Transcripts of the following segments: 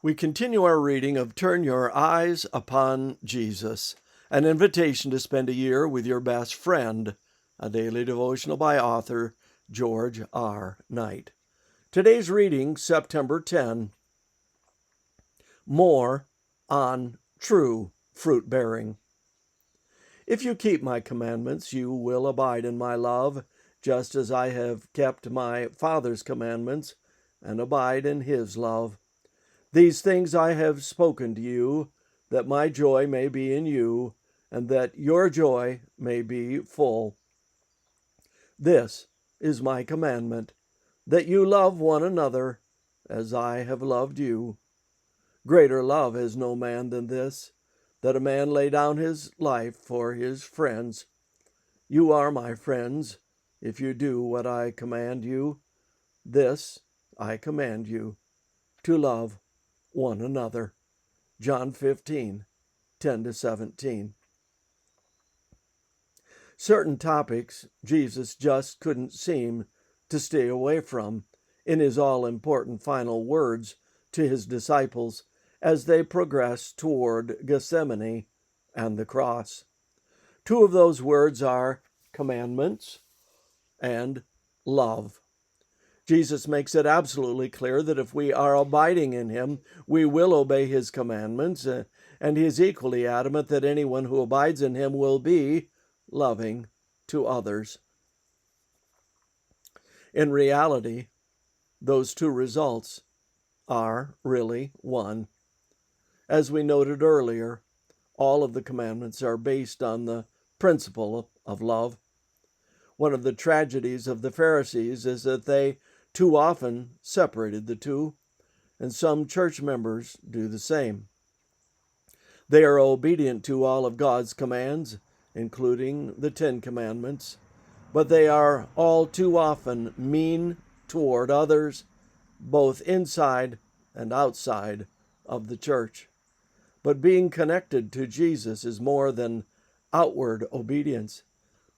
We continue our reading of Turn Your Eyes Upon Jesus, an invitation to spend a year with your best friend, a daily devotional by author George R. Knight. Today's reading, September 10, More on True Fruit Bearing. If you keep my commandments, you will abide in my love, just as I have kept my Father's commandments and abide in his love. These things I have spoken to you, that my joy may be in you, and that your joy may be full. This is my commandment, that you love one another as I have loved you. Greater love has no man than this, that a man lay down his life for his friends. You are my friends, if you do what I command you. This I command you, to love one another. John 15, 10-17. Certain topics Jesus just couldn't seem to stay away from in his all-important final words to his disciples as they progressed toward Gethsemane and the cross. Two of those words are commandments and love. Jesus makes it absolutely clear that if we are abiding in him, we will obey his commandments, and he is equally adamant that anyone who abides in him will be loving to others. In reality, those two results are really one. As we noted earlier, all of the commandments are based on the principle of love. One of the tragedies of the Pharisees is that they too often separated the two, and some church members do the same. They are obedient to all of God's commands, including the 10 Commandments, but they are all too often mean toward others, both inside and outside of the church. But being connected to Jesus is more than outward obedience.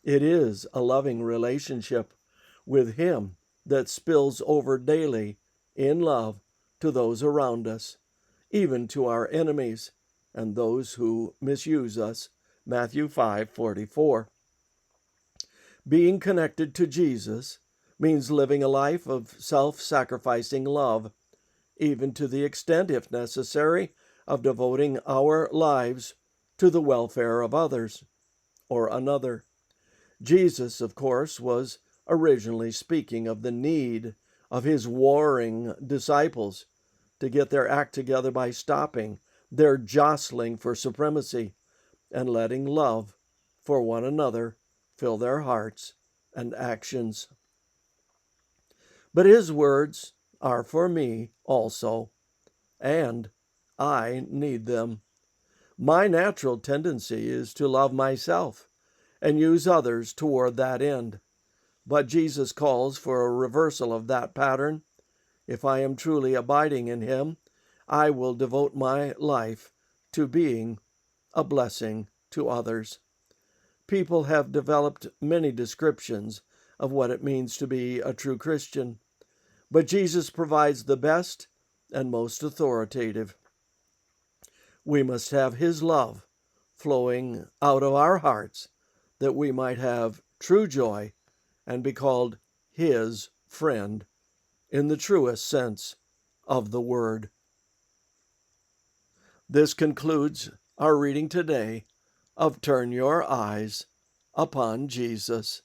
It is a loving relationship with him that spills over daily in love to those around us, even to our enemies and those who misuse us. Matthew 5:44. Being connected to Jesus means living a life of self-sacrificing love, even to the extent, if necessary, of devoting our lives to the welfare of others or another. Jesus, of course, was originally speaking of the need of his warring disciples to get their act together by stopping their jostling for supremacy and letting love for one another fill their hearts and actions. But his words are for me also, and I need them. My natural tendency is to love myself and use others toward that end. But Jesus calls for a reversal of that pattern. If I am truly abiding in him, I will devote my life to being a blessing to others. People have developed many descriptions of what it means to be a true Christian, but Jesus provides the best and most authoritative. We must have his love flowing out of our hearts that we might have true joy and be called his friend in the truest sense of the word. This concludes our reading today of Turn Your Eyes Upon Jesus.